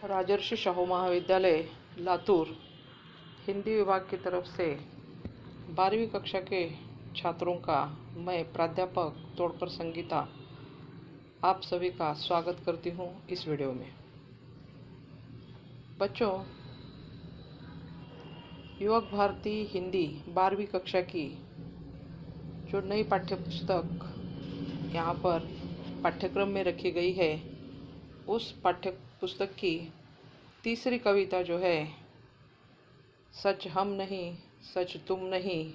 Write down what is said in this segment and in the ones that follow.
राजर्षि शाहू महाविद्यालय लातूर हिंदी विभाग की तरफ से 12वीं कक्षा के छात्रों का मैं प्राध्यापक तोड़कर संगीता आप सभी का स्वागत करती हूँ इस वीडियो में। बच्चों, युवक भारती हिंदी 12वीं कक्षा की जो नई पाठ्यपुस्तक यहाँ पर पाठ्यक्रम में रखी गई है, उस पाठ्य पुस्तक की तीसरी कविता जो है सच हम नहीं सच तुम नहीं,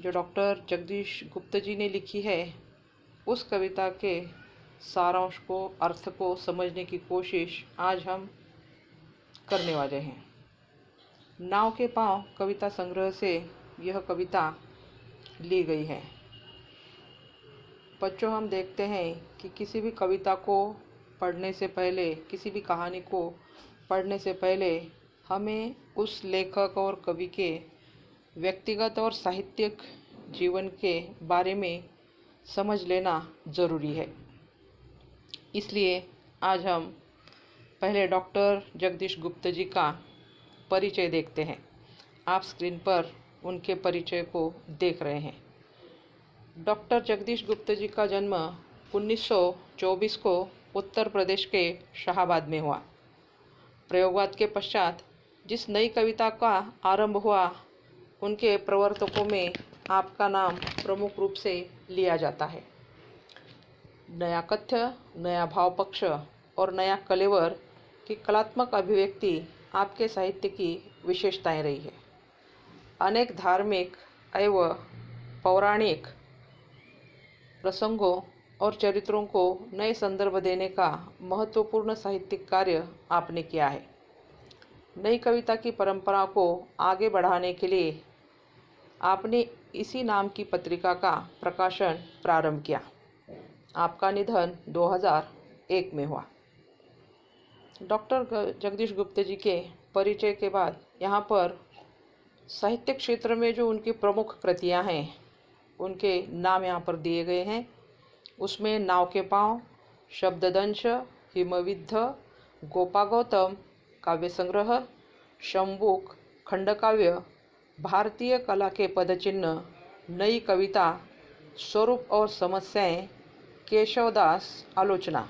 जो डॉक्टर जगदीश गुप्त जी ने लिखी है, उस कविता के सारांश को, अर्थ को समझने की कोशिश आज हम करने वाले हैं। नाव के पांव कविता संग्रह से यह कविता ली गई है। बच्चों, हम देखते हैं कि किसी भी कविता को पढ़ने से पहले, किसी भी कहानी को पढ़ने से पहले हमें उस लेखक और कवि के व्यक्तिगत और साहित्यिक जीवन के बारे में समझ लेना ज़रूरी है। इसलिए आज हम पहले डॉक्टर जगदीश गुप्त जी का परिचय देखते हैं। आप स्क्रीन पर उनके परिचय को देख रहे हैं। डॉक्टर जगदीश गुप्त जी का जन्म 1924 को उत्तर प्रदेश के शाहाबाद में हुआ। प्रयोगवाद के पश्चात जिस नई कविता का आरंभ हुआ, उनके प्रवर्तकों में आपका नाम प्रमुख रूप से लिया जाता है। नया कथ्य, नया भाव पक्ष और नया कलेवर की कलात्मक अभिव्यक्ति आपके साहित्य की विशेषताएं रही है। अनेक धार्मिक एवं पौराणिक प्रसंगों और चरित्रों को नए संदर्भ देने का महत्वपूर्ण साहित्यिक कार्य आपने किया है। नई कविता की परंपरा को आगे बढ़ाने के लिए आपने इसी नाम की पत्रिका का प्रकाशन प्रारंभ किया। आपका निधन 2001 में हुआ। डॉक्टर जगदीश गुप्त जी के परिचय के बाद यहाँ पर साहित्य क्षेत्र में जो उनकी प्रमुख कृतियाँ हैं, उनके नाम यहाँ पर दिए गए हैं। उसमें नाव के पांव, शब्ददंश, हिमविद्ध, गोपागौतम, काव्य संग्रह, शंबुक, खंडकाव्य, भारतीय कला के पदचिन्ह, नई कविता, स्वरूप और समस्याएं, केशवदास आलोचना,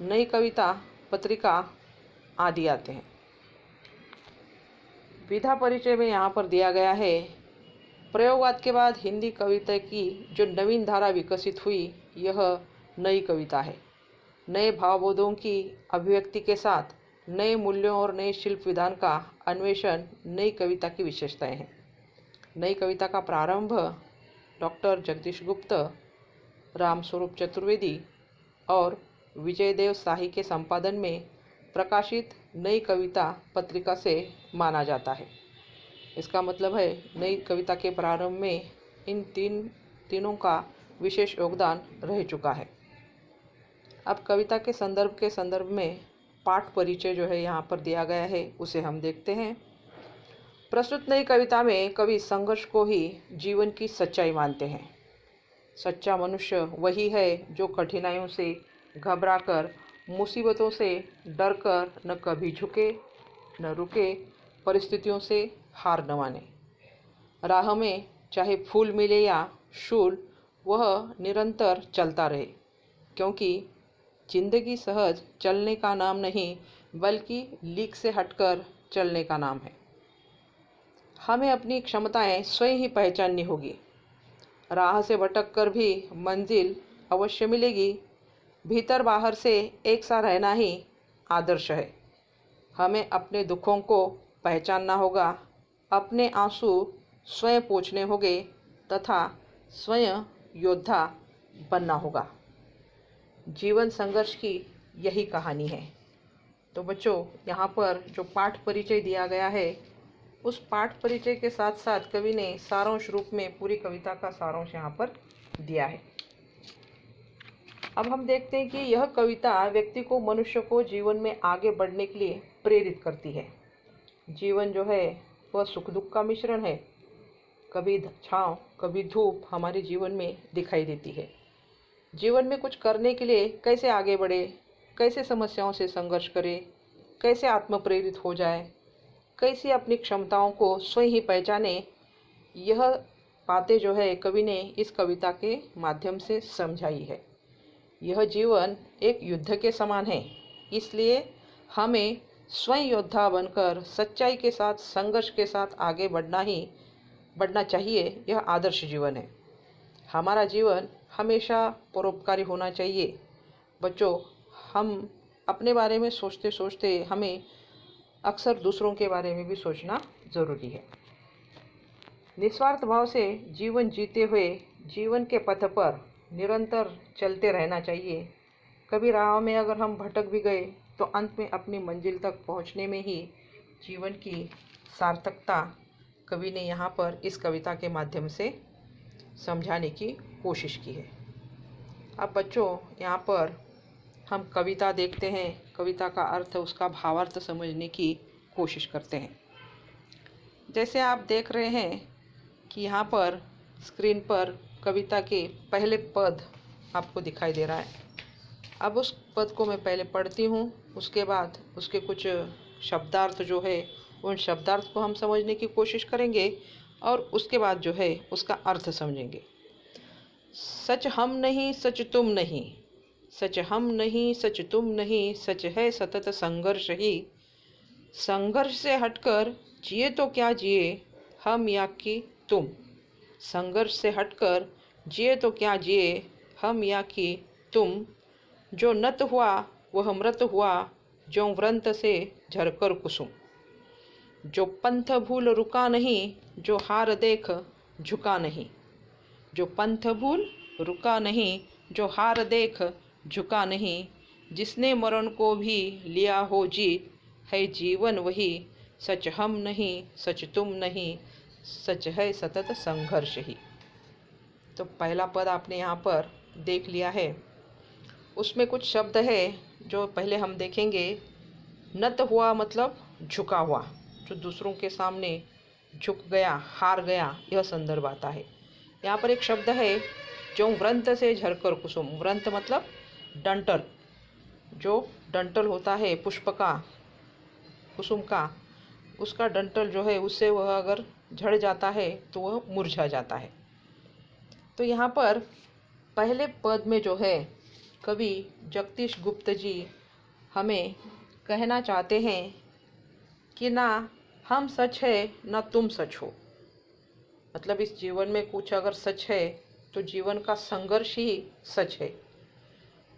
नई कविता पत्रिका आदि आते हैं। विधा परिचय में यहाँ पर दिया गया है, प्रयोगवाद के बाद हिंदी कविता की जो नवीन धारा विकसित हुई, यह नई कविता है। नए भावबोधों की अभिव्यक्ति के साथ नए मूल्यों और नए शिल्प विधान का अन्वेषण नई कविता की विशेषताएं हैं। नई कविता का प्रारंभ डॉक्टर जगदीश गुप्त, रामस्वरूप चतुर्वेदी और विजयदेव शाही के संपादन में प्रकाशित नई कविता पत्रिका से माना जाता है। इसका मतलब है नई कविता के प्रारंभ में इन तीनों का विशेष योगदान रह चुका है। अब कविता के संदर्भ में पाठ परिचय जो है यहाँ पर दिया गया है, उसे हम देखते हैं। प्रस्तुत नई कविता में कवि संघर्ष को ही जीवन की सच्चाई मानते हैं। सच्चा मनुष्य वही है जो कठिनाइयों से घबराकर, मुसीबतों से डरकर न कभी झुके न रुके, परिस्थितियों से हार न माने। राह में चाहे फूल मिले या शूल, वह निरंतर चलता रहे, क्योंकि जिंदगी सहज चलने का नाम नहीं, बल्कि लीक से हटकर चलने का नाम है। हमें अपनी क्षमताएं स्वयं ही पहचाननी होगी। राह से भटक कर भी मंजिल अवश्य मिलेगी। भीतर बाहर से एक सा रहना ही आदर्श है। हमें अपने दुखों को पहचानना होगा, अपने आंसू स्वयं पोंछने होंगे तथा स्वयं योद्धा बनना होगा। जीवन संघर्ष की यही कहानी है। तो बच्चों, यहाँ पर जो पाठ परिचय दिया गया है, उस पाठ परिचय के साथ साथ कवि ने सारांश रूप में पूरी कविता का सारांश यहाँ पर दिया है। अब हम देखते हैं कि यह कविता व्यक्ति को, मनुष्य को जीवन में आगे बढ़ने के लिए प्रेरित करती है। जीवन जो है वह सुख दुख का मिश्रण है। कभी छाँव, कभी धूप हमारे जीवन में दिखाई देती है। जीवन में कुछ करने के लिए कैसे आगे बढ़े, कैसे समस्याओं से संघर्ष करें, कैसे आत्मप्रेरित हो जाए, कैसे अपनी क्षमताओं को स्वयं ही पहचाने, यह बातें जो है कवि ने इस कविता के माध्यम से समझाई है। यह जीवन एक युद्ध के समान है, इसलिए हमें स्वयं योद्धा बनकर सच्चाई के साथ, संघर्ष के साथ आगे बढ़ना चाहिए। यह आदर्श जीवन है। हमारा जीवन हमेशा परोपकारी होना चाहिए। बच्चों, हम अपने बारे में सोचते सोचते हमें अक्सर दूसरों के बारे में भी सोचना ज़रूरी है। निस्वार्थ भाव से जीवन जीते हुए जीवन के पथ पर निरंतर चलते रहना चाहिए। कभी राह में अगर हम भटक भी गए तो अंत में अपनी मंजिल तक पहुंचने में ही जीवन की सार्थकता कवि ने यहाँ पर इस कविता के माध्यम से समझाने की कोशिश की है। अब बच्चों, यहाँ पर हम कविता देखते हैं, कविता का अर्थ, उसका भावार्थ समझने की कोशिश करते हैं। जैसे आप देख रहे हैं कि यहाँ पर स्क्रीन पर कविता के पहले पद आपको दिखाई दे रहा है। अब उस पद को मैं पहले पढ़ती हूँ, उसके बाद उसके कुछ शब्दार्थ जो है उन शब्दार्थ को हम समझने की कोशिश करेंगे और उसके बाद जो है उसका अर्थ समझेंगे। सच हम नहीं सच तुम नहीं, सच हम नहीं सच तुम नहीं, सच है सतत संघर्ष ही। संघर्ष से हटकर जिए तो क्या जिए हम या कि तुम, संघर्ष से हटकर जिए तो क्या जिए हम या कि तुम। जो नत हुआ वह मृत हुआ, जो व्रंत से झरकर कुसुम। जो पंथ भूल रुका नहीं, जो हार देख झुका नहीं। जो पंथ भूल रुका नहीं, जो हार देख झुका नहीं। जिसने मरण को भी लिया हो जीत, है जीवन वही। सच हम नहीं सच तुम नहीं, सच है सतत संघर्ष ही। तो पहला पद आपने यहाँ पर देख लिया है। उसमें कुछ शब्द है जो पहले हम देखेंगे। नत हुआ मतलब झुका हुआ, जो दूसरों के सामने झुक गया, हार गया, यह संदर्भ आता है। यहाँ पर एक शब्द है जो व्रंत से झरकर कुसुम। व्रंत मतलब डंठल, जो डंठल होता है पुष्प का, कुसुम का, उसका डंठल जो है उससे वह अगर झड़ जाता है तो वह मुरझा जाता है। तो यहाँ पर पहले पद में जो है कवि जगदीश गुप्त जी हमें कहना चाहते हैं कि ना हम सच है ना तुम सच हो। मतलब इस जीवन में कुछ अगर सच है तो जीवन का संघर्ष ही सच है।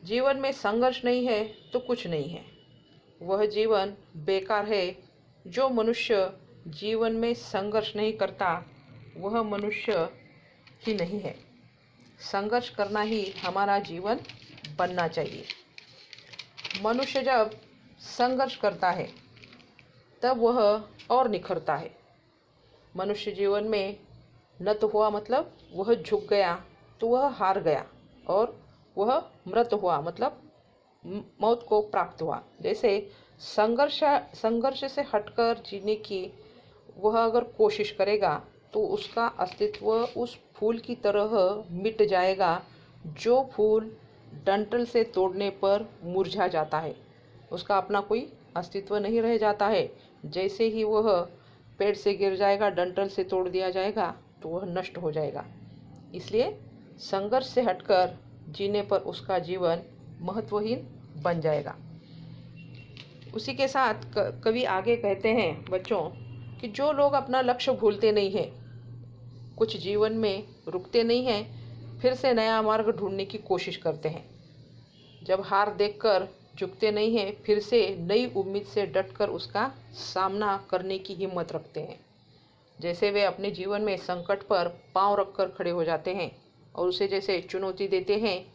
जीवन में संघर्ष नहीं है तो कुछ नहीं है। वह जीवन बेकार है। जो मनुष्य जीवन में संघर्ष नहीं करता वह मनुष्य ही नहीं है। संघर्ष करना ही हमारा जीवन बनना चाहिए। मनुष्य जब संघर्ष करता है तब वह और निखरता है। मनुष्य जीवन में नत हुआ मतलब वह झुक गया तो वह हार गया, और वह मृत हुआ मतलब मौत को प्राप्त हुआ। जैसे संघर्ष से हटकर जीने की वह अगर कोशिश करेगा तो उसका अस्तित्व उस फूल की तरह मिट जाएगा जो फूल डंठल से तोड़ने पर मुरझा जाता है। उसका अपना कोई अस्तित्व नहीं रह जाता है। जैसे ही वह पेड़ से गिर जाएगा, डंठल से तोड़ दिया जाएगा तो वह नष्ट हो जाएगा। इसलिए संघर्ष से हटकर जीने पर उसका जीवन महत्वहीन बन जाएगा। उसी के साथ कवि आगे कहते हैं बच्चों कि जो लोग अपना लक्ष्य भूलते नहीं हैं, कुछ जीवन में रुकते नहीं हैं, फिर से नया मार्ग ढूंढने की कोशिश करते हैं। जब हार देखकर झुकते नहीं हैं, फिर से नई उम्मीद से डटकर उसका सामना करने की हिम्मत रखते हैं। जैसे वे अपने जीवन में संकट पर पांव रखकर खड़े हो जाते हैं और उसे जैसे चुनौती देते हैं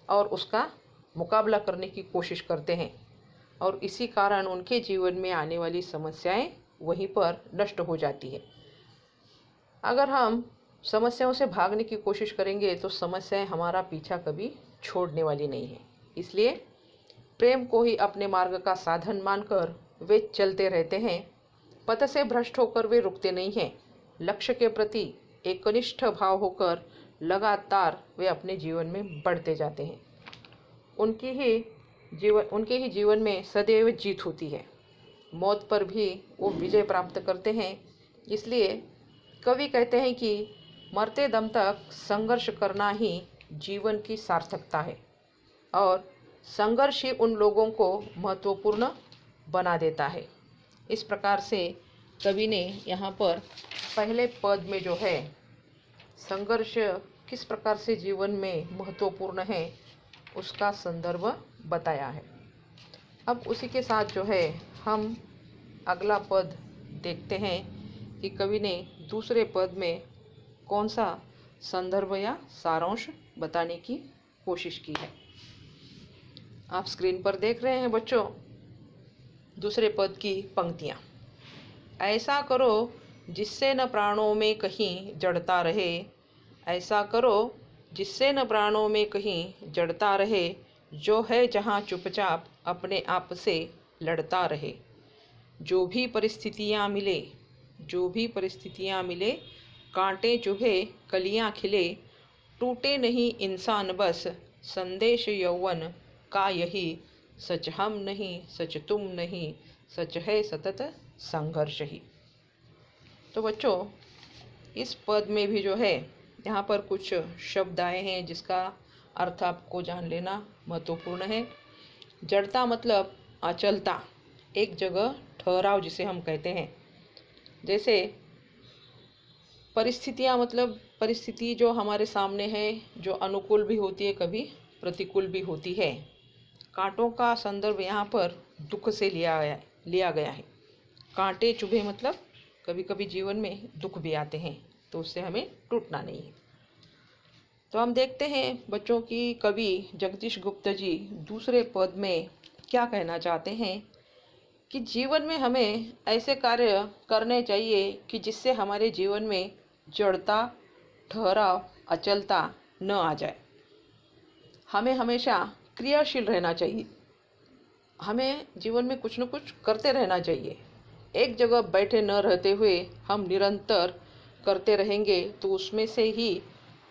और उसका मुकाबला करने की कोशिश करते हैं, और इसी कारण उनके जीवन में आने वाली समस्याएं वहीं पर नष्ट हो जाती है। अगर हम समस्याओं से भागने की कोशिश करेंगे तो समस्याएं हमारा पीछा कभी छोड़ने वाली नहीं है। इसलिए प्रेम को ही अपने मार्ग का साधन मानकर वे चलते रहते हैं। पथ से भ्रष्ट होकर वे रुकते नहीं हैं। लक्ष्य के प्रति एकनिष्ठ भाव होकर लगातार वे अपने जीवन में बढ़ते जाते हैं। उनके ही जीवन में सदैव जीत होती है। मौत पर भी वो विजय प्राप्त करते हैं। इसलिए कवि कहते हैं कि मरते दम तक संघर्ष करना ही जीवन की सार्थकता है और संघर्ष ही उन लोगों को महत्वपूर्ण बना देता है। इस प्रकार से कवि ने यहाँ पर पहले पद में जो है संघर्ष किस प्रकार से जीवन में महत्वपूर्ण है उसका संदर्भ बताया है। अब उसी के साथ जो है हम अगला पद देखते हैं कि कवि ने दूसरे पद में कौन सा संदर्भ या सारांश बताने की कोशिश की है। आप स्क्रीन पर देख रहे हैं बच्चों दूसरे पद की पंक्तियाँ। ऐसा करो जिससे न प्राणों में कहीं जड़ता रहे, ऐसा करो जिससे न प्राणों में कहीं जड़ता रहे, जो है जहाँ चुपचाप अपने आप से लड़ता रहे। जो भी परिस्थितियाँ मिले, जो भी परिस्थितियाँ मिले, कांटे चुभे कलियाँ खिले, टूटे नहीं इंसान बस संदेश यौवन का यही, सच हम नहीं सच तुम नहीं, सच है सतत संघर्ष ही। तो बच्चों इस पद में भी जो है यहाँ पर कुछ शब्द आए हैं जिसका अर्थ आपको जान लेना महत्वपूर्ण है। जड़ता मतलब अचलता, एक जगह ठहराव जिसे हम कहते हैं। जैसे परिस्थितियाँ मतलब परिस्थिति जो हमारे सामने है, जो अनुकूल भी होती है कभी प्रतिकूल भी होती है। कांटों का संदर्भ यहाँ पर दुख से लिया गया है। कांटे चुभे मतलब कभी कभी जीवन में दुख भी आते हैं, तो उससे हमें टूटना नहीं है। तो हम देखते हैं बच्चों की कवि जगदीश गुप्त जी दूसरे पद में क्या कहना चाहते हैं कि जीवन में हमें ऐसे कार्य करने चाहिए कि जिससे हमारे जीवन में जड़ता, ठहराव, अचलता न आ जाए। हमें हमेशा क्रियाशील रहना चाहिए। हमें जीवन में कुछ न कुछ करते रहना चाहिए। एक जगह बैठे न रहते हुए हम निरंतर करते रहेंगे तो उसमें से ही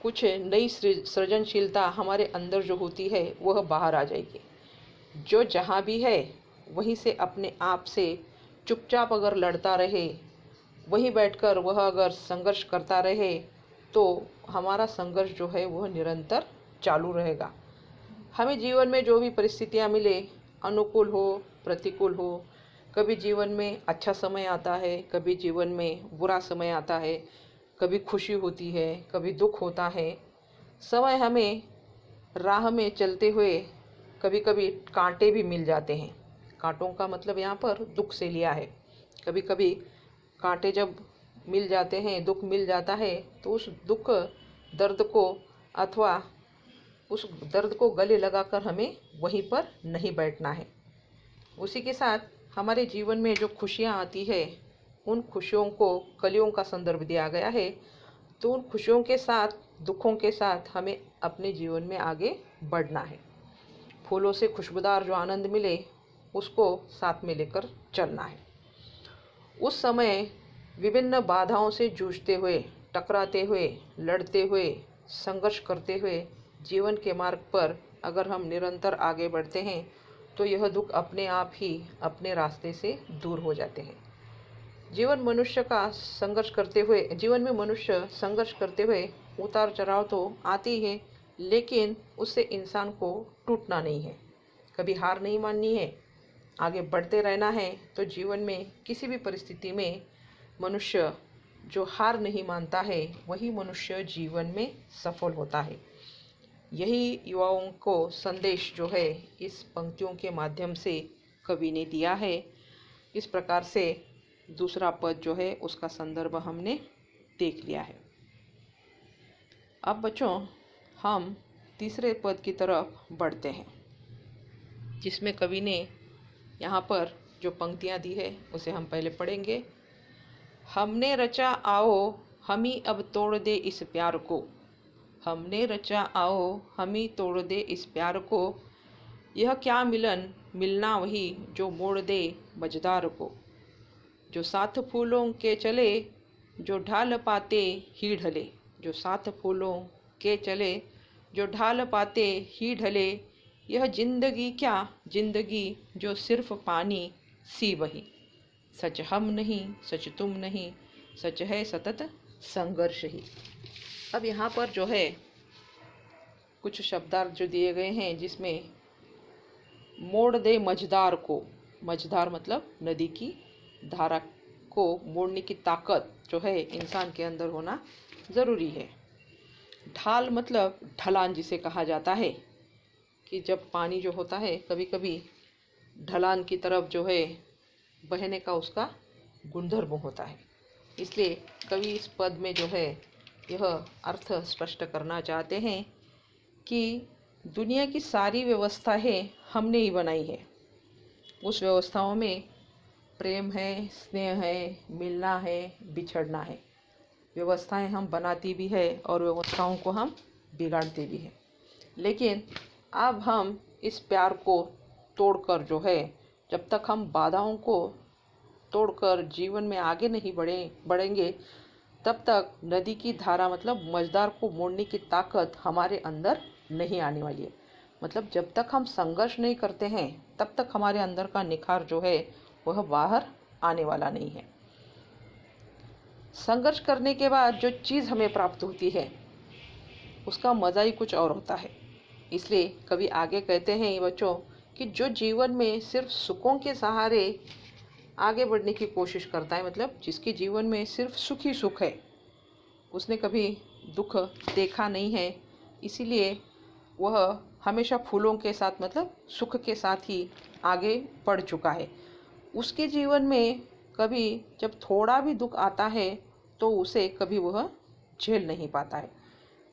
कुछ नई सृजनशीलता हमारे अंदर जो होती है वह बाहर आ जाएगी। जो जहाँ भी है वहीं से अपने आप से चुपचाप अगर लड़ता रहे, वहीं बैठकर वह अगर संघर्ष करता रहे, तो हमारा संघर्ष जो है वह निरंतर चालू रहेगा। हमें जीवन में जो भी परिस्थितियाँ मिले, अनुकूल हो प्रतिकूल हो, कभी जीवन में अच्छा समय आता है, कभी जीवन में बुरा समय आता है, कभी खुशी होती है, कभी दुख होता है। समय हमें राह में चलते हुए कभी कभी कांटे भी मिल जाते हैं। कांटों का मतलब यहाँ पर दुख से लिया है। कभी कभी कांटे जब मिल जाते हैं, दुख मिल जाता है, तो उस दुख दर्द को अथवा उस दर्द को गले लगाकर हमें वहीं पर नहीं बैठना है। उसी के साथ हमारे जीवन में जो खुशियाँ आती है, उन खुशियों को कलियों का संदर्भ दिया गया है। तो उन खुशियों के साथ, दुखों के साथ हमें अपने जीवन में आगे बढ़ना है। फूलों से खुशबूदार जो आनंद मिले उसको साथ में लेकर चलना है। उस समय विभिन्न बाधाओं से जूझते हुए, टकराते हुए, लड़ते हुए, संघर्ष करते हुए जीवन के मार्ग पर अगर हम निरंतर आगे बढ़ते हैं तो यह दुख अपने आप ही अपने रास्ते से दूर हो जाते हैं। जीवन में मनुष्य संघर्ष करते हुए उतार चढ़ाव तो आते ही है, लेकिन उससे इंसान को टूटना नहीं है, कभी हार नहीं माननी है, आगे बढ़ते रहना है। तो जीवन में किसी भी परिस्थिति में मनुष्य जो हार नहीं मानता है वही मनुष्य जीवन में सफल होता है। यही युवाओं को संदेश जो है इस पंक्तियों के माध्यम से कवि ने दिया है। इस प्रकार से दूसरा पद जो है उसका संदर्भ हमने देख लिया है। अब बच्चों हम तीसरे पद की तरफ बढ़ते हैं, जिसमें कवि ने यहाँ पर जो पंक्तियाँ दी है उसे हम पहले पढ़ेंगे। हमने रचा आओ हमी अब तोड़ दे इस प्यार को, हमने रचा आओ हमी तोड़ दे इस प्यार को, यह क्या मिलन मिलना वही जो मोड़ दे मझधार को। जो साथ फूलों के चले जो ढाल पाते ही ढले, जो साथ फूलों के चले जो ढाल पाते ही ढले, यह जिंदगी क्या जिंदगी जो सिर्फ पानी सी बही। सच हम नहीं, सच तुम नहीं, सच है सतत संघर्ष ही। अब यहाँ पर जो है कुछ शब्दार्थ जो दिए गए हैं, जिसमें मोड़ दे मझधार को, मझधार मतलब नदी की धारा को मोड़ने की ताकत जो है इंसान के अंदर होना ज़रूरी है। ढाल मतलब ढलान जिसे कहा जाता है, कि जब पानी जो होता है कभी कभी ढलान की तरफ जो है बहने का उसका गुणधर्म होता है। इसलिए कवि इस पद में जो है यह अर्थ स्पष्ट करना चाहते हैं कि दुनिया की सारी व्यवस्थाएं हमने ही बनाई है। उस व्यवस्थाओं में प्रेम है, स्नेह है, मिलना है, बिछड़ना है। व्यवस्थाएं हम बनाती भी है और व्यवस्थाओं को हम बिगाड़ते भी हैं। लेकिन अब हम इस प्यार को तोड़कर जो है, जब तक हम बाधाओं को तोड़कर जीवन में आगे नहीं बढ़ेंगे, तब तक नदी की धारा मतलब मझधार को मोड़ने की ताकत हमारे अंदर नहीं आने वाली है। मतलब जब तक हम संघर्ष नहीं करते हैं, तब तक हमारे अंदर का निखार जो है वह बाहर आने वाला नहीं है। संघर्ष करने के बाद जो चीज़ हमें प्राप्त होती है उसका मज़ा ही कुछ और होता है। इसलिए कवि आगे कहते हैं बच्चों कि जो जीवन में सिर्फ सुखों के सहारे आगे बढ़ने की कोशिश करता है, मतलब जिसके जीवन में सिर्फ सुख ही सुख है, उसने कभी दुख देखा नहीं है, इसीलिए वह हमेशा फूलों के साथ मतलब सुख के साथ ही आगे बढ़ चुका है। उसके जीवन में कभी जब थोड़ा भी दुख आता है तो उसे कभी वह झेल नहीं पाता है,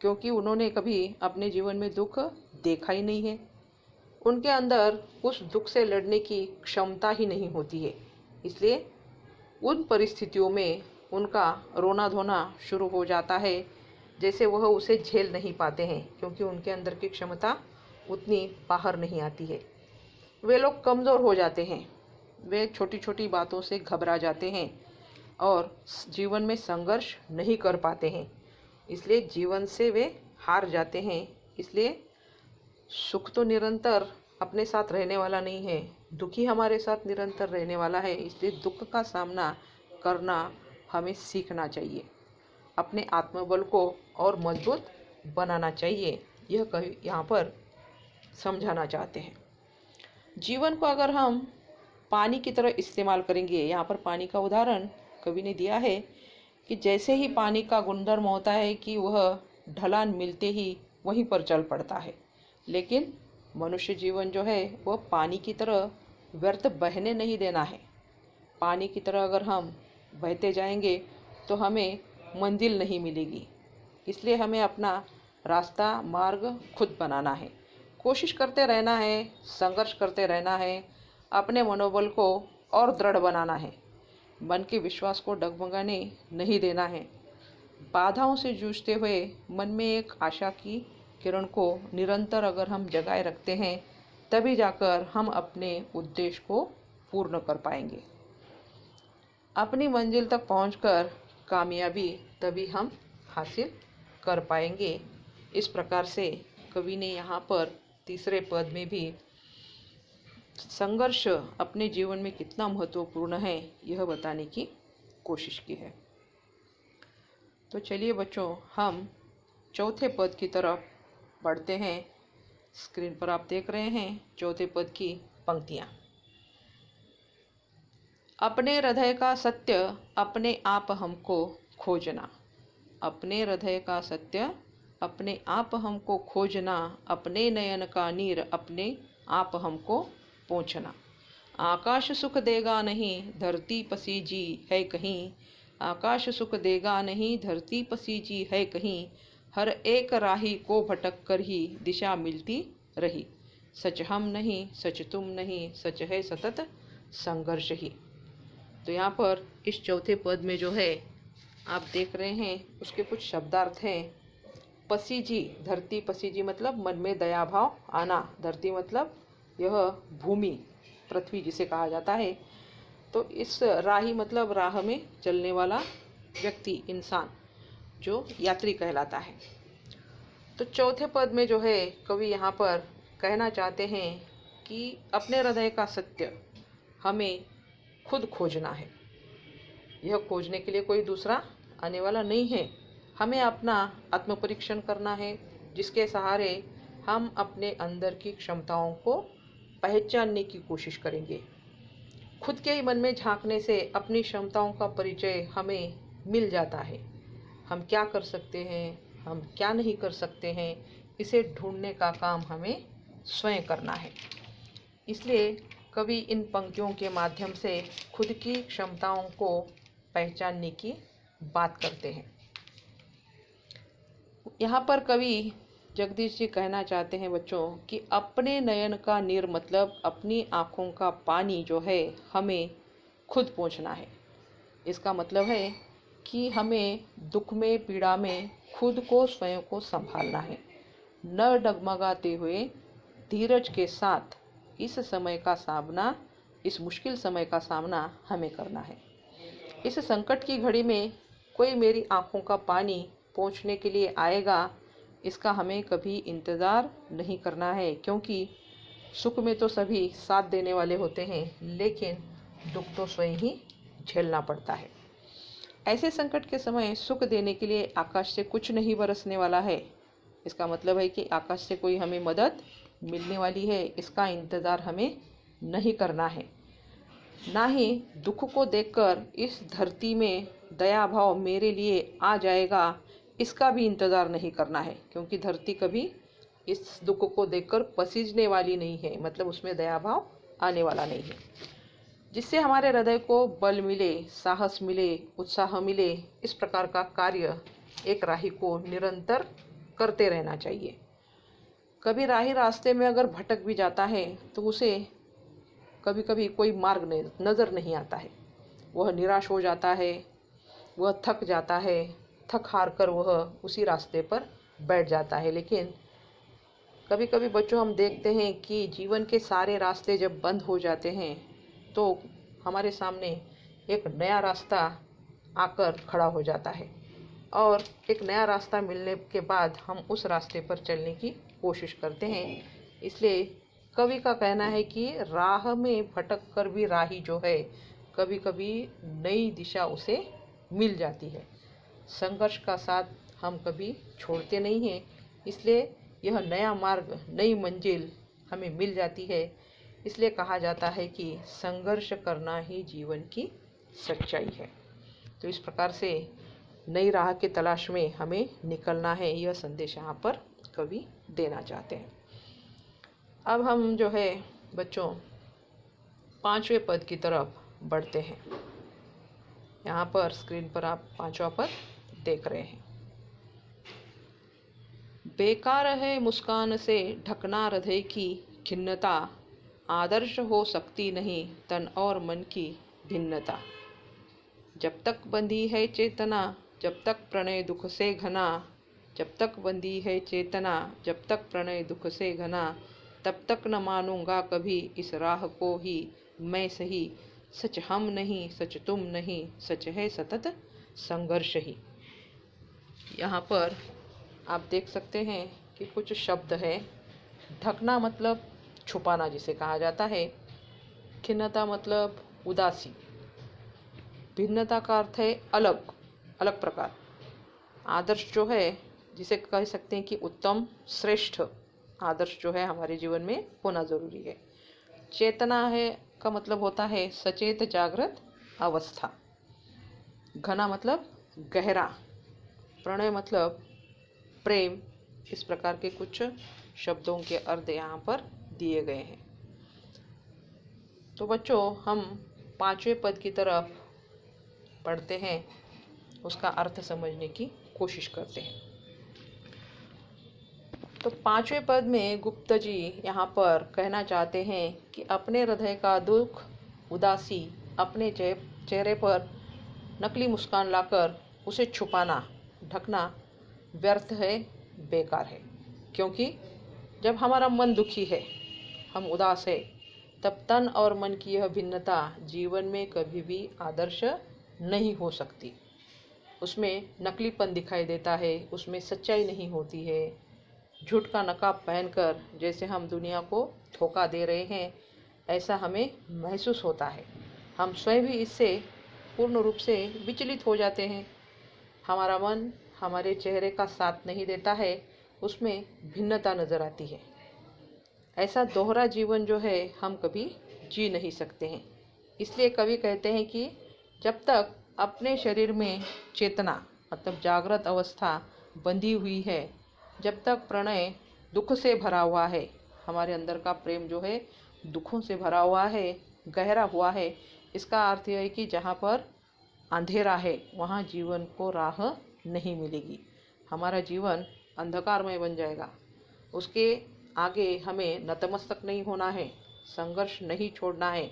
क्योंकि उन्होंने कभी अपने जीवन में दुख देखा ही नहीं है। उनके अंदर उस दुख से लड़ने की क्षमता ही नहीं होती है। इसलिए उन परिस्थितियों में उनका रोना धोना शुरू हो जाता है, जैसे वह उसे झेल नहीं पाते हैं, क्योंकि उनके अंदर की क्षमता उतनी बाहर नहीं आती है। वे लोग कमज़ोर हो जाते हैं, वे छोटी छोटी बातों से घबरा जाते हैं और जीवन में संघर्ष नहीं कर पाते हैं। इसलिए जीवन से वे हार जाते हैं। इसलिए सुख तो निरंतर अपने साथ रहने वाला नहीं है, दुख ही हमारे साथ निरंतर रहने वाला है। इसलिए दुख का सामना करना हमें सीखना चाहिए, अपने आत्मबल को और मजबूत बनाना चाहिए। यह कवि यहाँ पर समझाना चाहते हैं। जीवन को अगर हम पानी की तरह इस्तेमाल करेंगे, यहाँ पर पानी का उदाहरण कवि ने दिया है कि जैसे ही पानी का गुणधर्म होता है कि वह ढलान मिलते ही वहीं पर चल पड़ता है, लेकिन मनुष्य जीवन जो है वह पानी की तरह व्यर्थ बहने नहीं देना है। पानी की तरह अगर हम बहते जाएंगे तो हमें मंजिल नहीं मिलेगी। इसलिए हमें अपना रास्ता मार्ग खुद बनाना है, कोशिश करते रहना है, संघर्ष करते रहना है, अपने मनोबल को और दृढ़ बनाना है, मन के विश्वास को डगमगाने नहीं देना है। बाधाओं से जूझते हुए मन में एक आशा की किरण को निरंतर अगर हम जगाए रखते हैं, तभी जाकर हम अपने उद्देश्य को पूर्ण कर पाएंगे। अपनी मंजिल तक पहुंचकर कामयाबी तभी हम हासिल कर पाएंगे। इस प्रकार से कवि ने यहाँ पर तीसरे पद में भी संघर्ष अपने जीवन में कितना महत्वपूर्ण है यह बताने की कोशिश की है। तो चलिए बच्चों, हम चौथे पद की तरफ बढ़ते हैं। स्क्रीन पर आप देख रहे हैं चौथे पद की पंक्तियाँ। अपने हृदय का सत्य अपने आप हमको खोजना, अपने हृदय का सत्य अपने आप हमको खोजना, अपने नयन का नीर अपने आप हमको पोंछना। आकाश सुख देगा नहीं धरती पसीजी है कहीं, आकाश सुख देगा नहीं धरती पसीजी है कहीं, हर एक राही को भटक कर ही दिशा मिलती रही। सच हम नहीं, सच तुम नहीं, सच है सतत संघर्ष ही। तो यहाँ पर इस चौथे पद में जो है आप देख रहे हैं उसके कुछ शब्दार्थ हैं। पसीजी, धरती पसीजी मतलब मन में दया भाव आना। धरती मतलब यह भूमि, पृथ्वी जिसे कहा जाता है। तो इस राही मतलब राह में चलने वाला व्यक्ति, इंसान, जो यात्री कहलाता है। तो चौथे पद में जो है कवि यहाँ पर कहना चाहते हैं कि अपने हृदय का सत्य हमें खुद खोजना है। यह खोजने के लिए कोई दूसरा आने वाला नहीं है। हमें अपना आत्मपरीक्षण करना है, जिसके सहारे हम अपने अंदर की क्षमताओं को पहचानने की कोशिश करेंगे। खुद के ही मन में झांकने से अपनी क्षमताओं का परिचय हमें मिल जाता है। हम क्या कर सकते हैं, हम क्या नहीं कर सकते हैं, इसे ढूंढने का काम हमें स्वयं करना है। इसलिए कवि इन पंक्तियों के माध्यम से खुद की क्षमताओं को पहचानने की बात करते हैं। यहाँ पर कवि जगदीश जी कहना चाहते हैं बच्चों कि अपने नयन का नीर मतलब अपनी आँखों का पानी जो है हमें खुद पोंछना है। इसका मतलब है कि हमें दुख में, पीड़ा में खुद को, स्वयं को संभालना है। न डगमगाते हुए धीरज के साथ इस मुश्किल समय का सामना हमें करना है। इस संकट की घड़ी में कोई मेरी आँखों का पानी पोंछने के लिए आएगा, इसका हमें कभी इंतज़ार नहीं करना है, क्योंकि सुख में तो सभी साथ देने वाले होते हैं, लेकिन दुख तो स्वयं ही झेलना पड़ता है। ऐसे संकट के समय सुख देने के लिए आकाश से कुछ नहीं बरसने वाला है। इसका मतलब है कि आकाश से कोई हमें मदद मिलने वाली है, इसका इंतज़ार हमें नहीं करना है। ना ही दुख को देखकर इस धरती में दया भाव मेरे लिए आ जाएगा, इसका भी इंतज़ार नहीं करना है, क्योंकि धरती कभी इस दुख को देखकर पसीजने वाली नहीं है, मतलब उसमें दया भाव आने वाला नहीं है। जिससे हमारे हृदय को बल मिले, साहस मिले, उत्साह मिले, इस प्रकार का कार्य एक राही को निरंतर करते रहना चाहिए। कभी राही रास्ते में अगर भटक भी जाता है तो उसे कभी कभी कोई मार्ग नज़र नहीं आता है। वह निराश हो जाता है, वह थक जाता है, थक हार कर वह उसी रास्ते पर बैठ जाता है। लेकिन कभी कभी बच्चों हम देखते हैं कि जीवन के सारे रास्ते जब बंद हो जाते हैं तो हमारे सामने एक नया रास्ता आकर खड़ा हो जाता है, और एक नया रास्ता मिलने के बाद हम उस रास्ते पर चलने की कोशिश करते हैं। इसलिए कवि का कहना है कि राह में भटक कर भी राही जो है कभी कभी नई दिशा उसे मिल जाती है। संघर्ष का साथ हम कभी छोड़ते नहीं हैं, इसलिए यह नया मार्ग, नई मंजिल हमें मिल जाती है। इसलिए कहा जाता है कि संघर्ष करना ही जीवन की सच्चाई है। तो इस प्रकार से नई राह की तलाश में हमें निकलना है, यह संदेश यहाँ पर कवि देना चाहते हैं। अब हम जो है बच्चों 5वें पद की तरफ बढ़ते हैं। यहाँ पर स्क्रीन पर आप 5वां पद देख रहे हैं। बेकार है मुस्कान से ढकना हृदय की खिन्नता, आदर्श हो सकती नहीं तन और मन की भिन्नता। जब तक बंधी है चेतना, जब तक प्रणय दुख से घना, जब तक बंधी है चेतना, जब तक प्रणय दुख से घना, तब तक न मानूंगा कभी इस राह को ही मैं सही। सच हम नहीं, सच तुम नहीं, सच है सतत संघर्ष ही। यहाँ पर आप देख सकते हैं कि कुछ शब्द है। ढकना मतलब छुपाना जिसे कहा जाता है, खिन्नता मतलब उदासी, भिन्नता का अर्थ है अलग अलग प्रकार, आदर्श जो है जिसे कह सकते हैं कि उत्तम श्रेष्ठ आदर्श जो है हमारे जीवन में होना ज़रूरी है। चेतना है का मतलब होता है सचेत जागृत अवस्था, घना मतलब गहरा, प्रणय मतलब प्रेम। इस प्रकार के कुछ शब्दों के अर्थ यहाँ पर दिए गए हैं। तो बच्चों हम 5वें पद की तरफ पढ़ते हैं, उसका अर्थ समझने की कोशिश करते हैं। तो 5वें पद में गुप्त जी यहाँ पर कहना चाहते हैं कि अपने हृदय का दुख, उदासी अपने चेहरे पर नकली मुस्कान लाकर उसे छुपाना, ढकना व्यर्थ है, बेकार है। क्योंकि जब हमारा मन दुखी है, हम उदास है, तब तन और मन की यह भिन्नता जीवन में कभी भी आदर्श नहीं हो सकती। उसमें नकलीपन दिखाई देता है, उसमें सच्चाई नहीं होती है। झूठ का नकाब पहनकर जैसे हम दुनिया को धोखा दे रहे हैं, ऐसा हमें महसूस होता है। हम स्वयं भी इससे पूर्ण रूप से विचलित हो जाते हैं। हमारा मन हमारे चेहरे का साथ नहीं देता है, उसमें भिन्नता नज़र आती है। ऐसा दोहरा जीवन जो है हम कभी जी नहीं सकते हैं। इसलिए कवि कहते हैं कि जब तक अपने शरीर में चेतना मतलब जागृत अवस्था बंधी हुई है, जब तक प्रणय दुख से भरा हुआ है, हमारे अंदर का प्रेम जो है दुखों से भरा हुआ है, गहरा हुआ है, इसका अर्थ यह है कि जहाँ पर अंधेरा है वहाँ जीवन को राह नहीं मिलेगी। हमारा जीवन अंधकारमय बन जाएगा। उसके आगे हमें नतमस्तक नहीं होना है, संघर्ष नहीं छोड़ना है।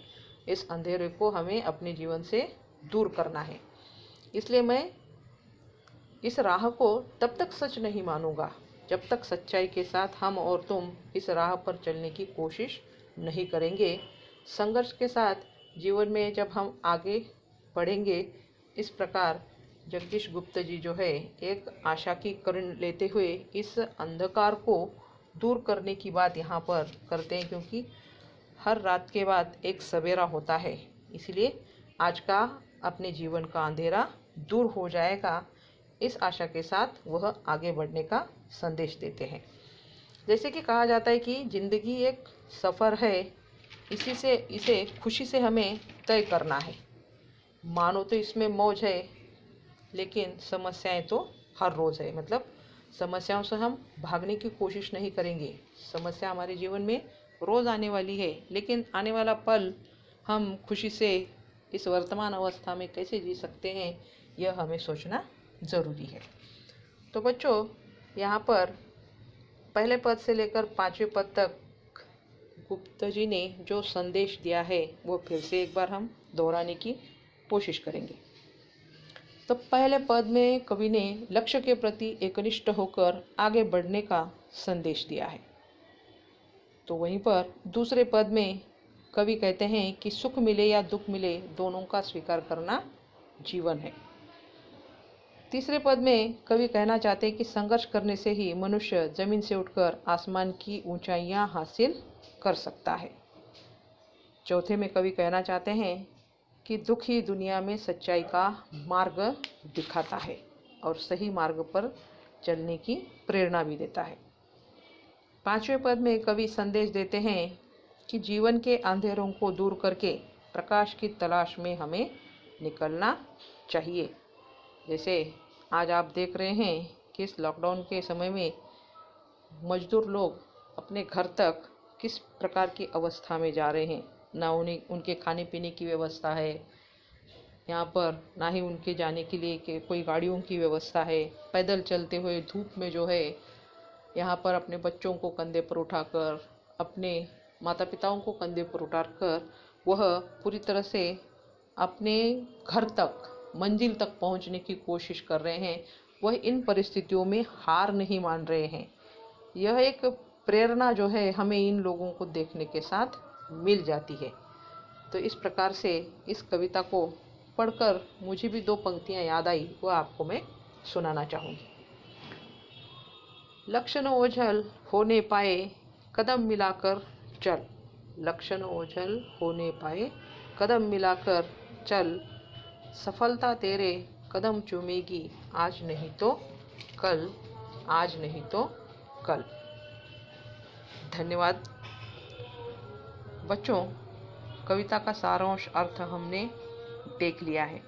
इस अंधेरे को हमें अपने जीवन से दूर करना है। इसलिए मैं इस राह को तब तक सच नहीं मानूंगा जब तक सच्चाई के साथ हम और तुम इस राह पर चलने की कोशिश नहीं करेंगे। संघर्ष के साथ जीवन में जब हम आगे बढ़ेंगे, इस प्रकार जगदीश गुप्त जी जो है एक आशा की किरण लेते हुए इस अंधकार को दूर करने की बात यहाँ पर करते हैं, क्योंकि हर रात के बाद एक सवेरा होता है। इसलिए आज का अपने जीवन का अंधेरा दूर हो जाएगा, इस आशा के साथ वह आगे बढ़ने का संदेश देते हैं। जैसे कि कहा जाता है कि ज़िंदगी एक सफ़र है, इसे खुशी से हमें तय करना है। मानो तो इसमें मौज है, लेकिन समस्याएं तो हर रोज़ है। मतलब समस्याओं से हम भागने की कोशिश नहीं करेंगे। समस्या हमारे जीवन में रोज़ आने वाली है, लेकिन आने वाला पल हम खुशी से इस वर्तमान अवस्था में कैसे जी सकते हैं, यह हमें सोचना ज़रूरी है। तो बच्चों, यहाँ पर पहले पद से लेकर 5वें पद तक गुप्त जी ने जो संदेश दिया है वो फिर से एक बार हम दोहराने की कोशिश करेंगे। तो पहले पद में कवि ने लक्ष्य के प्रति एकनिष्ठ होकर आगे बढ़ने का संदेश दिया है। तो वहीं पर दूसरे पद में कवि कहते हैं कि सुख मिले या दुख मिले, दोनों का स्वीकार करना जीवन है। तीसरे पद में कवि कहना चाहते हैं कि संघर्ष करने से ही मनुष्य जमीन से उठकर आसमान की ऊंचाइयां हासिल कर सकता है। चौथे में कवि कहना चाहते हैं कि दुख ही दुनिया में सच्चाई का मार्ग दिखाता है और सही मार्ग पर चलने की प्रेरणा भी देता है। 5वें पद में कवि संदेश देते हैं कि जीवन के अंधेरों को दूर करके प्रकाश की तलाश में हमें निकलना चाहिए। जैसे आज आप देख रहे हैं कि इस लॉकडाउन के समय में मजदूर लोग अपने घर तक किस प्रकार की अवस्था में जा रहे हैं। ना उनके खाने पीने की व्यवस्था है यहाँ पर, ना ही उनके जाने के लिए कोई गाड़ियों की व्यवस्था है। पैदल चलते हुए धूप में जो है यहाँ पर अपने बच्चों को कंधे पर उठाकर, अपने माता पिताओं को कंधे पर उठाकर वह पूरी तरह से अपने घर तक, मंजिल तक पहुँचने की कोशिश कर रहे हैं। वह इन परिस्थितियों में हार नहीं मान रहे हैं। यह एक प्रेरणा जो है हमें इन लोगों को देखने के साथ मिल जाती है। तो इस प्रकार से इस कविता को पढ़कर मुझे भी 2 पंक्तियाँ याद आई, वह आपको मैं सुनाना चाहूँगी। लक्ष्य न ओझल होने पाए कदम मिलाकर चल, लक्ष्य न ओझल होने पाए कदम मिलाकर चल, सफलता तेरे कदम चूमेगी आज नहीं तो कल, आज नहीं तो कल। धन्यवाद बच्चों, कविता का सारांश अर्थ हमने देख लिया है।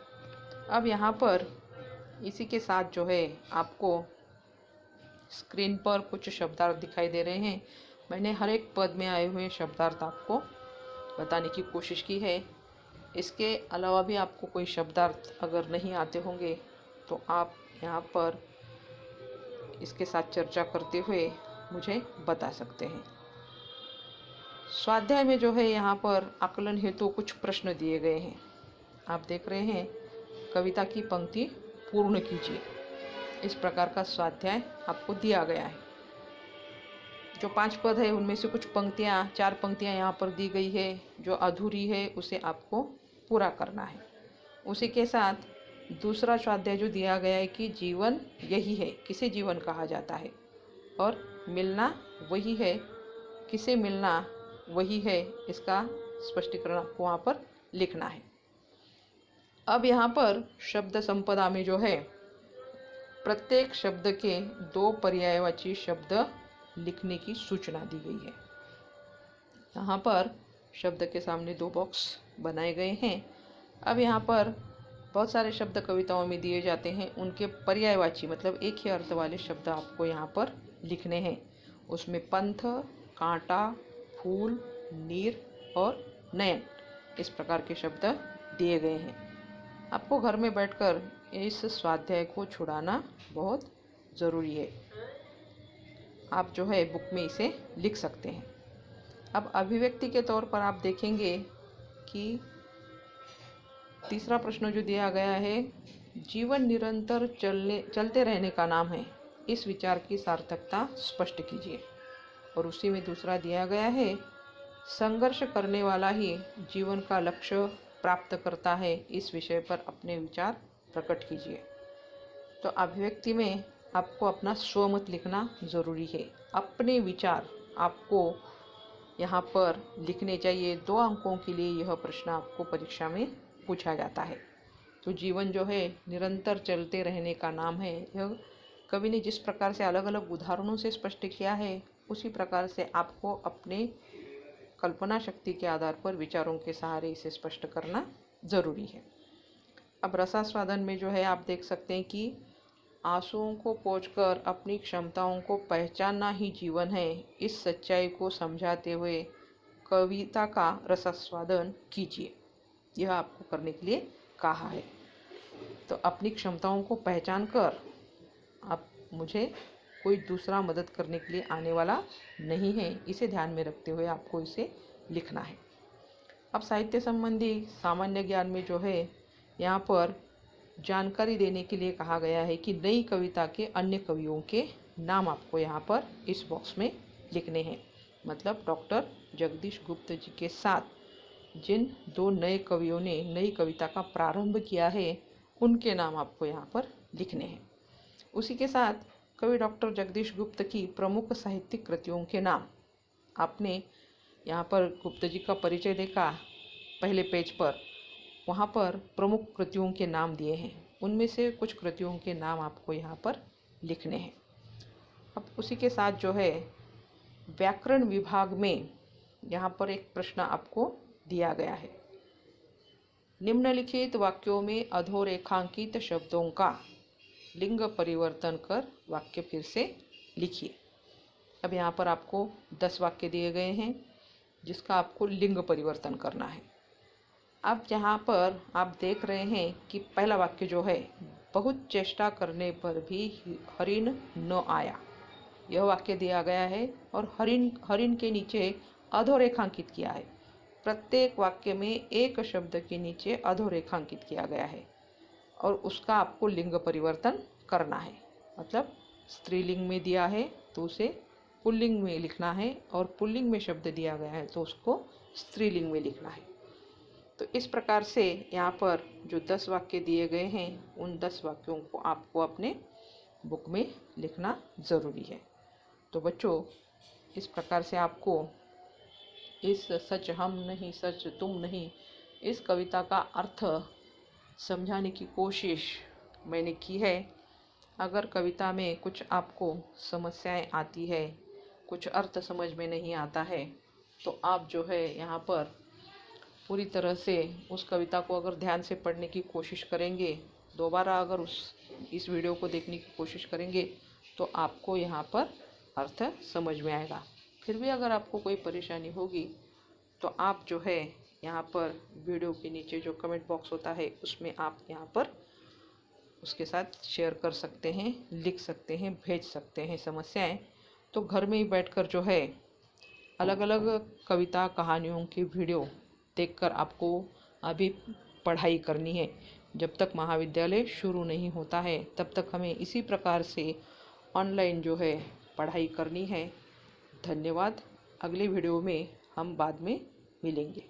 अब यहाँ पर इसी के साथ जो है आपको स्क्रीन पर कुछ शब्दार्थ दिखाई दे रहे हैं। मैंने हर एक पद में आए हुए शब्दार्थ आपको बताने की कोशिश की है। इसके अलावा भी आपको कोई शब्दार्थ अगर नहीं आते होंगे तो आप यहाँ पर इसके साथ चर्चा करते हुए मुझे बता सकते हैं। स्वाध्याय में जो है यहाँ पर आकलन हेतु कुछ प्रश्न दिए गए हैं। आप देख रहे हैं, कविता की पंक्ति पूर्ण कीजिए, इस प्रकार का स्वाध्याय आपको दिया गया है। जो 5 पद है उनमें से कुछ पंक्तियाँ, 4 पंक्तियाँ यहाँ पर दी गई है। जो अधूरी है उसे आपको पूरा करना है। उसी के साथ दूसरा स्वाध्याय जो दिया गया है कि जीवन यही है, किसे जीवन कहा जाता है, और मिलना वही है, किसे मिलना वही है, इसका स्पष्टीकरण आपको वहाँ पर लिखना है। अब यहाँ पर शब्द संपदा में जो है प्रत्येक शब्द के 2 पर्यायवाची शब्द लिखने की सूचना दी गई है। यहाँ पर शब्द के सामने 2 बॉक्स बनाए गए हैं। अब यहाँ पर बहुत सारे शब्द कविताओं में दिए जाते हैं, उनके पर्यायवाची मतलब एक ही अर्थ वाले शब्द आपको यहाँ पर लिखने हैं। उसमें पंथ, कांटा, फूल, नीर और नयन इस प्रकार के शब्द दिए गए हैं। आपको घर में बैठकर इस स्वाध्याय को छुड़ाना बहुत ज़रूरी है। आप जो है बुक में इसे लिख सकते हैं। अब अभिव्यक्ति के तौर पर आप देखेंगे कि तीसरा प्रश्न जो दिया गया है, जीवन निरंतर चलते रहने का नाम है, इस विचार की सार्थकता स्पष्ट कीजिए। और उसी में दूसरा दिया गया है, संघर्ष करने वाला ही जीवन का लक्ष्य प्राप्त करता है, इस विषय पर अपने विचार प्रकट कीजिए। तो अभिव्यक्ति में आपको अपना स्वमत लिखना ज़रूरी है। अपने विचार आपको यहाँ पर लिखने चाहिए। 2 अंकों के लिए यह प्रश्न आपको परीक्षा में पूछा जाता है। तो जीवन जो है निरंतर चलते रहने का नाम है। यह कवि ने जिस प्रकार से अलग अलग उदाहरणों से स्पष्ट किया है, उसी प्रकार से आपको अपने कल्पना शक्ति के आधार पर विचारों के सहारे इसे स्पष्ट करना ज़रूरी है। अब रसास्वादन में जो है आप देख सकते हैं कि आंसुओं को पोंछकर अपनी क्षमताओं को पहचानना ही जीवन है, इस सच्चाई को समझाते हुए कविता का रसास्वादन कीजिए। यह आपको करने के लिए कहा है। तो अपनी क्षमताओं को पहचान कर आप मुझे कोई दूसरा मदद करने के लिए आने वाला नहीं है, इसे ध्यान में रखते हुए आपको इसे लिखना है। अब साहित्य संबंधी सामान्य ज्ञान में जो है यहाँ पर जानकारी देने के लिए कहा गया है कि नई कविता के अन्य कवियों के नाम आपको यहाँ पर इस बॉक्स में लिखने हैं। मतलब डॉक्टर जगदीश गुप्त जी के साथ जिन 2 नए कवियों ने नई कविता का प्रारंभ किया है, उनके नाम आपको यहाँ पर लिखने हैं। उसी के साथ कवि डॉक्टर जगदीश गुप्त की प्रमुख साहित्यिक कृतियों के नाम। आपने यहाँ पर गुप्त जी का परिचय देखा पहले पेज पर, वहाँ पर प्रमुख कृतियों के नाम दिए हैं। उनमें से कुछ कृतियों के नाम आपको यहाँ पर लिखने हैं। अब उसी के साथ जो है व्याकरण विभाग में यहाँ पर एक प्रश्न आपको दिया गया है। निम्नलिखित वाक्यों में अधोरेखांकित शब्दों का लिंग परिवर्तन कर वाक्य फिर से लिखिए। अब यहाँ पर आपको 10 वाक्य दिए गए हैं जिसका आपको लिंग परिवर्तन करना है। अब यहाँ पर आप देख रहे हैं कि पहला वाक्य जो है, बहुत चेष्टा करने पर भी हरिण न आया, यह वाक्य दिया गया है और हरिण के नीचे अधोरेखांकित किया है। प्रत्येक वाक्य में एक शब्द के नीचे अधोरेखांकित किया गया है और उसका आपको लिंग परिवर्तन करना है। मतलब स्त्रीलिंग में दिया है तो उसे पुल्लिंग में लिखना है और पुल्लिंग में शब्द दिया गया है तो उसको स्त्रीलिंग में लिखना है। तो इस प्रकार से यहाँ पर जो 10 वाक्य दिए गए हैं, उन 10 वाक्यों को आपको अपने बुक में लिखना ज़रूरी है। तो बच्चों, इस प्रकार से आपको इस सच हम नहीं सच तुम नहीं इस कविता का अर्थ समझाने की कोशिश मैंने की है। अगर कविता में कुछ आपको समस्याएं आती है, कुछ अर्थ समझ में नहीं आता है, तो आप जो है यहाँ पर पूरी तरह से उस कविता को अगर ध्यान से पढ़ने की कोशिश करेंगे, दोबारा अगर इस वीडियो को देखने की कोशिश करेंगे, तो आपको यहाँ पर अर्थ समझ में आएगा। फिर भी अगर आपको कोई परेशानी होगी तो आप जो है यहाँ पर वीडियो के नीचे जो कमेंट बॉक्स होता है उसमें आप यहाँ पर उसके साथ शेयर कर सकते हैं, लिख सकते हैं, भेज सकते हैं समस्याएं। तो घर में ही बैठकर जो है अलग अलग कविता कहानियों की वीडियो देखकर आपको अभी पढ़ाई करनी है। जब तक महाविद्यालय शुरू नहीं होता है तब तक हमें इसी प्रकार से ऑनलाइन जो है पढ़ाई करनी है। धन्यवाद। अगले वीडियो में हम बाद में मिलेंगे।